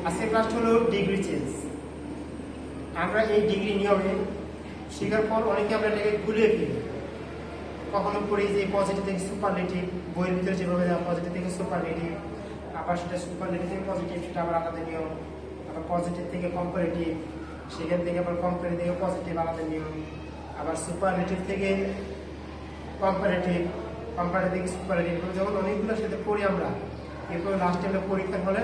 আজকের ক্লাস হলো degree change. আমরা এই ডিগ্রি নিয়মে শেখার পর অনেকে আমরা এটাকে গুলিয়ে ফেলি। কখনো পড়ি যে পজিটিভ থেকে সুপারলেটিভ, বইয়ের ভিতরে যেভাবে পজিটিভ থেকে সুপারলেটিভ, আবার সেটা সুপারলেটিভ থেকে পজিটিভ, সেটা আবার আলাদা নিয়ম। আবার পজিটিভ থেকে কম্পারেটিভ, সেখান থেকে আবার কম্পারেটিভ থেকে পজিটিভ আলাদা নিয়ম। আবার সুপারলেটিভ থেকে কম্পারেটিভ, কম্পারেটিভ থেকে সুপারলেটিভ, যখন অনেকগুলোর সাথে পড়ি আমরা, এরপর লাস্টে আমরা পরীক্ষা হলে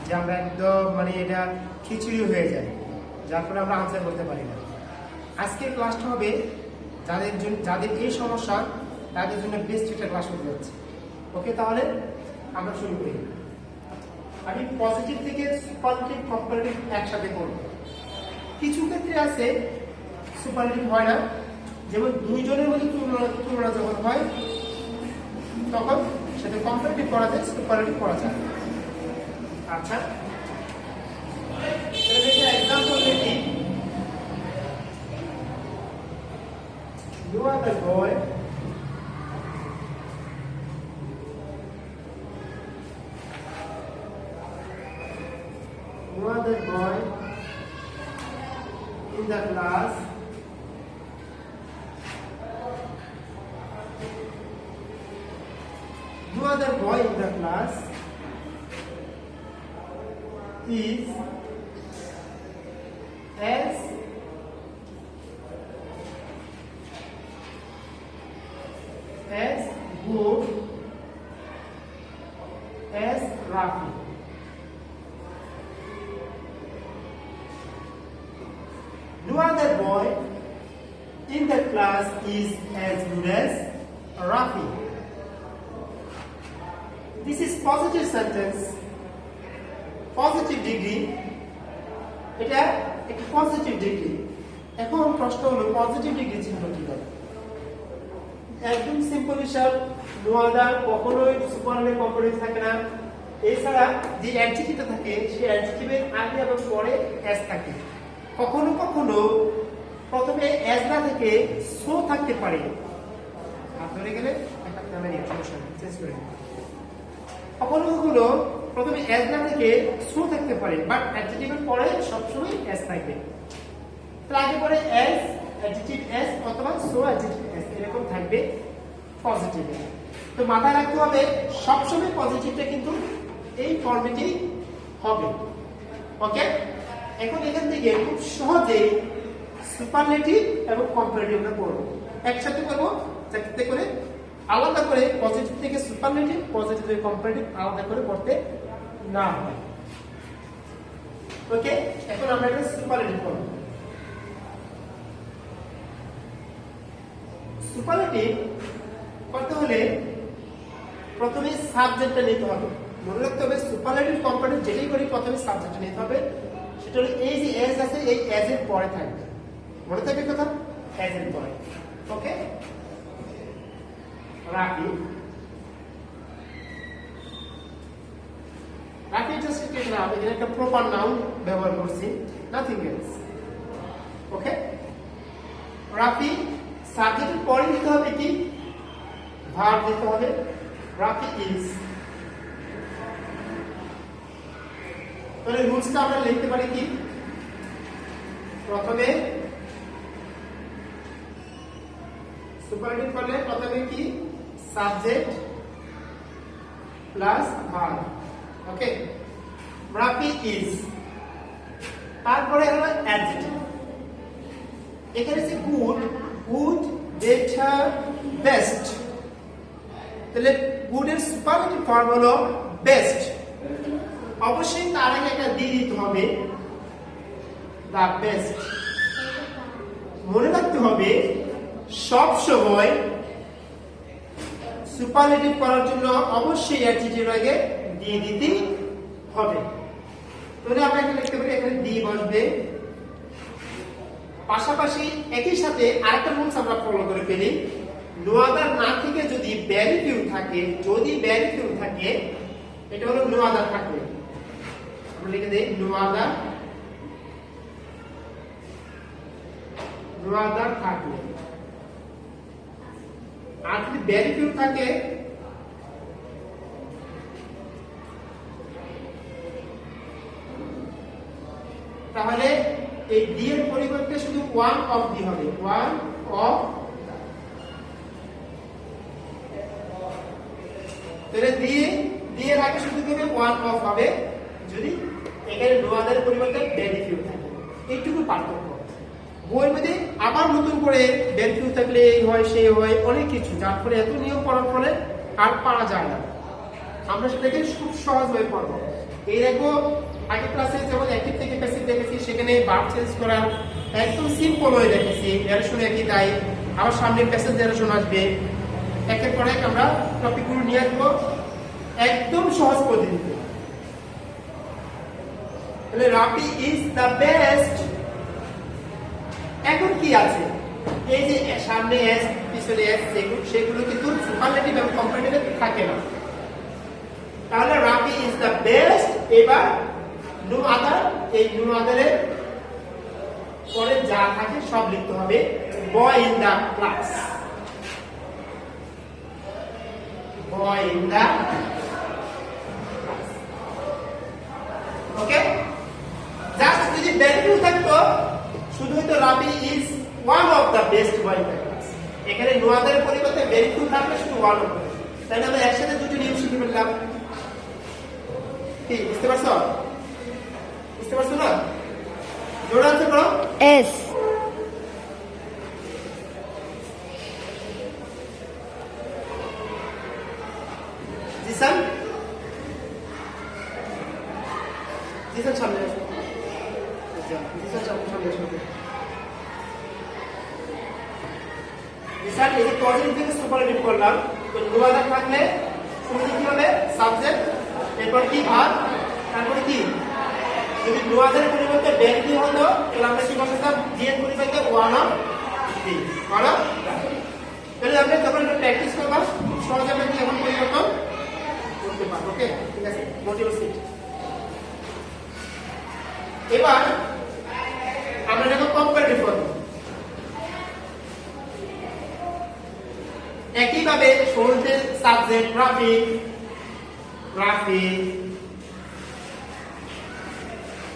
যে আমরা একদম এটা খিচুড়ি হয়ে যায়, যার ফলে আমরা আনসার করতে পারি না। আজকের ক্লাসটা হবে যাদের এই সমস্যা, তাদের জন্য বেস্ট একটা ক্লাস হতে যাচ্ছে। ওকে, তাহলে আমরা শুরু করি। আমি পজিটিভ থেকে সুপারলেটিভ কম্পারেটিভ একসাথে করব। কিছু ক্ষেত্রে আছে সুপারলেটিভ হয় না, যেমন দুইজনের মধ্যে তুলনা যখন হয় তখন সেটা কম্পারেটিভ করা যায়, সুপারলেটিভ করা যায়। আচ্ছা, এক্সাম্পল দেখি। You are the boy in the class is as good as Rafi. No other boy in the class is as good as Rafi. This is positive sentence, positive degree. এটা একটা positive degree. এখন প্রশ্ন হলো positive degree চিহ্ন কি হবে? একদম simple হিসাব, নো আদার কখনোই সুপারলেটিভ কম্পারেটিভ থাকে না। এছাড়া যে অ্যাডজেক্টিভটা থাকে সেই অ্যাডজেক্টিভের আগে এবং পরে এস থাকে। কখনো কখনো প্রথমে এস না থেকে সো থাকতে পারে। হাত ধরে গেলে একটা ক্যামেরা সমস্যা চেঞ্জ করে। কখনো কখনো প্রথমে এস না থেকে সো থাকতে পারে, বাট অ্যাডজেক্টিভের পরে সবসময় এস থাকবে। তার আগে পরে এস, অ্যাডজেক্টিভ এস অথবা সো অ্যাডজেক্টিভ এস এরকম থাকবে পজিটিভে। তো মাথায় রাখতে হবে সবসময় পজিটিভটা কিন্তু এই ফর্মেটেই হবে। ওকে, এখন এখান থেকে খুব সহজেই সুপারলেটিভ এবং কম্পারেটিভ আমরা করব, একসাথে করব, যাতে করে আলাদা করে পজিটিভ থেকে সুপারলেটিভ, পজিটিভ থেকে কম্পারেটিভ আলাদা করে করতে না হয়। ওকে, এখন আমরা এটা সুপারলেটিভ করব। সুপারলেটিভ করতে হলে প্রথমে সাবজেক্টটা নিতে হবে। মনে রাখতে হবে সুপারলেটিভ কম্পারেটিভ যেটাই করি প্রথমে সাবজেক্টটা নিতে হবে। সেটা হলো এই যে এস আছে, এই এস এর পরে থাকবে। মনে থাকবে কথা, এস এর পরে। ওকে, রাফি জাস্ট একটা নাম, এখানে একটা প্রপার নাউন ব্যবহার করছি, নাথিং এলস। ওকে, রাফি সাবজেক্টের পরে দিতে হবে কি, ভার্ব দিতে হবে। রাফি ইজ। তাহলে রুলসটা আমরা লিখতে পারি কি, প্রথমে সুপারলেটিভ করলে প্রথমে কি subject plus verb. Okay, Rafi is, তারপরে হলো অ্যাডজেক্টিভ। এখানে আছে গুড, গুড, বেটার, বেস্ট। তাহলে গুড এর সুপারলেটিভ ফর্ম হলো বেস্ট। অবশ্যই তার আগে একটা দি দিতে হবে, দা বেস্ট। মনে রাখতে হবে সব সময় সুপারলেটিভ করার জন্য অবশ্যই অ্যাডজেক্টিভ আগে দিয়ে দিতে হবে। তাহলে আমরা এখানে লিখতে পারি, এখানে দি বসবে। পাশাপাশি একই সাথে আরেকটা রুলস আমরা ফলো করে ফেলি, নো আদার না থেকে যদি ভেরি ফিউ থাকে, যদি ভেরি ফিউ থাকে, এটা হলো নো আদার থাকবে। আমরা লিখে দেই নো আদার থাকবে। আর যদি ভেরি ফিউ থাকে তাহলে এই ডি এর পরিবর্তে শুধু ওয়ান অফ ডি হবে, ওয়ান অফ। তাহলে ডি এর আগে শুধু হবে ওয়ান অফ হবে যদি এখানে নো আদারের পরিবর্তে ভেরি ফিউ থাকে। এইটুকু পার্থক্য। বইয়ের মধ্যে আবার নতুন করে ভেরি ফিউ থাকলে এই হয় সেই হয় অনেক কিছু, যার ফলে এত নিয়ম পড়ার ফলে আর পারা যায় না। আমরা সেটাকে খুব সহজভাবে পড়বো। এই দেখো আগের ক্লাসে যেমন অ্যাক্টিভ থেকে প্যাসিভ দেখেছি, সেখানে ভার্ব চেঞ্জ করা একদম সিম্পল হয়ে দেখেছি, ন্যারেশন একই তাই। আবার সামনে প্যাসেজ ন্যারেশন আসবে, একের পর এক আমরা টপিকগুলো নিয়ে আসবো একদম সহজ পদ্ধতিতে। তাহলে রাফি ইজ দ্য বেস্ট। এখন কি আছে, এই যে সামনে এস পিছনে এস সেগুলো কিন্তু সুপারলেটিভ এবং কম্পারেটিভ থাকে না। তাহলে রাফি ইজ দ্য বেস্ট, এবার নো আদার, এই নো আদারের পরে যা থাকে সব লিখতে হবে। Boy in the class, boy in the class. Okay, just যদি ভ্যালু থাকতো শুধু হয়তো Rafi is one of the best boy in the class, এখানে নো আদারের পরিবর্তে ভ্যালু থাকলে শুধু ওয়ান অফ। তাহলে আমরা একসাথে দুটো নিয়ম শিখে ফেললাম। কি বুঝতে পারছো? বুঝতে পারছো না? জোরে আনসার করো। এস। জিসান, জিসান সামনে আসো। জিসান সামনে আসো। জিসান এই যে পজিটিভ থেকে সুপারলেটিভ করলাম, তো নো আদার থাকলে শুরুতে কি হবে? সাবজেক্ট, এরপর কি ভার্ব, তারপরে কি? যদি নো আদারের পরিবর্তে ডেন কি হতো, তাহলে আমরা কি বসাতাম? ডি এর পরিবর্তে one of D, one of. তাহলে আমরা যখন এটা প্র্যাকটিস করব সহজে আমরা কি এখন পরিবর্তন করতে পারবো। ওকে, ঠিক আছে, মোটিভ সিট। এবার আমরা দেখো কম্পারেটিভ করব। একইভাবে শুরুতে সাবজেক্ট রাফি, রাফি,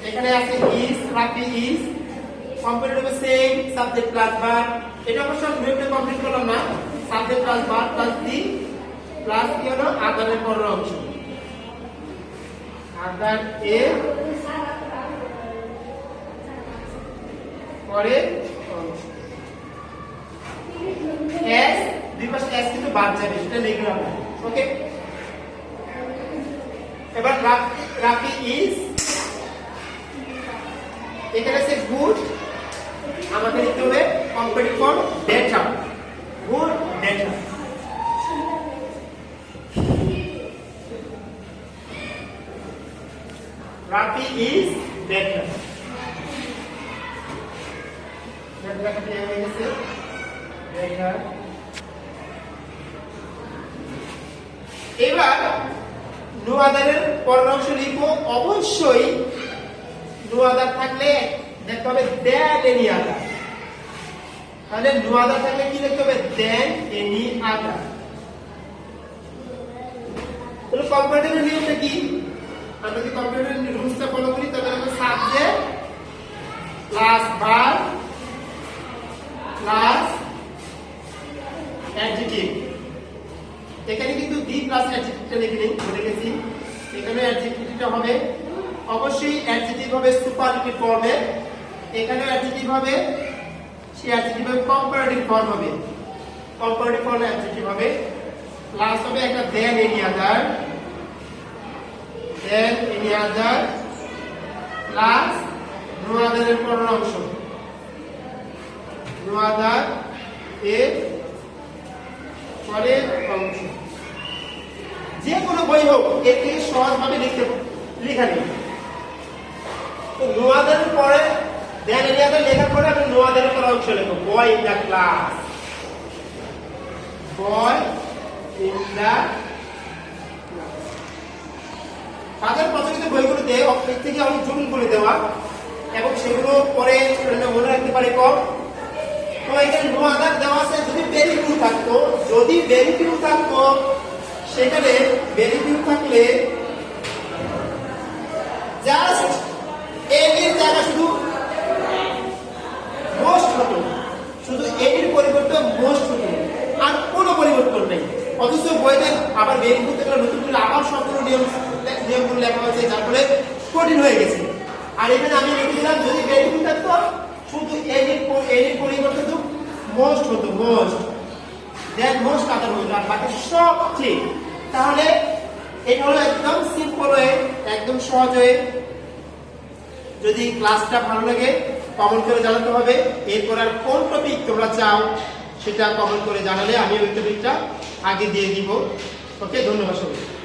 এখানে আছে is, Rafi is, comparative same subject plus verb. এটা অবশ্য নিয়মটা কমপ্লিট করলাম না, subject plus verb plus D plus কি হলো আদারের পরের অংশ, আদার এ পরের অংশ। এস দুই পাশে এস কিন্তু বাদ যাবে, সেটা লিখলাম। ওকে, এবার রাফি ইজ, এখানে আছে গুড, আমাদের লিখতে হবে comparative form better, good better. Rafi is better, এবার নো আদারের পরের অংশ লিখবো। অবশ্যই নো আদার থাকলে দেখতে হবে দেন এনি আদার। তাহলে নো আদার থাকলে কি লিখতে হবে? দেন এনি আদার। তাহলে কম্পারেটিভ নিয়মটা কি? আমরা যদি কম্পারেটিভ রুলসটা ফলো করি তাহলে আমরা subject plus verb plus adjective, এখানে কিন্তু ডি প্লাস অ্যাডজেক্টিভটা লিখে নিই, বলে গেছি। এখানে অ্যাডজেক্টিভটা হবে অবশ্যই অ্যাডজেক্টিভ হবে সুপারলেটিভ ফর্মে, এখানে অ্যাডজেক্টিভ হবে, সেই অ্যাডজেক্টিভ হবে কম্পারেটিভ ফর্ম হবে, কম্পারেটিভ ফর্ম অ্যাডজেক্টিভ হবে, প্লাস হবে একটা than any other, than any other plus no আদারের পরের অংশ, নো আদার এর পরের অংশ। যে কোনো বই হোক এর থেকে সহজভাবে লেখা নেই। তো নো আদারের পরে দেন এনি আদার লেখার পরে আমি নো আদারের পরের অংশ লিখব, boy in the class, boy in the class. তাদের প্রচলিত বইগুলোতে অক্ষর থেকে অনেক জটিল করে দেওয়া এবং সেগুলো পরে মনে রাখতে পারে কম। তো এখানে নো আদার দেওয়া আছে, যদি ভেরি ফিউ থাকতো, যদি ভেরি ফিউ থাকতো সেখানে ভেরি ফিউ থাকলে জাস্ট এর জায়গা শুধু দেখবেন আবার বেরিং করতে গেলে নতুন করে আবার সম্পূর্ণ নিয়মগুলো লেখা হয়েছে, যার ফলে কঠিন হয়ে গেছে। আর এখানে আমি লিখে দিলাম যদি বেরিং থাকতো শুধু এর পরিবর্তে তো মোস্ট হতো, মোস্ট দেন মোস্ট আদার হতো, আর বাকি সব ঠিক। তাহলে এটা হলো একদম সিম্পল ওয়ে, একদম সহজ ওয়ে। যদি ক্লাসটা ভালো লাগে কমেন্ট করে জানাতে হবে। এরপর আর কোন টপিক তোমরা চাও সেটা কমেন্ট করে জানালে আমি ওই টপিকটা আগে দিয়ে দিব। ওকে, ধন্যবাদ সবাই।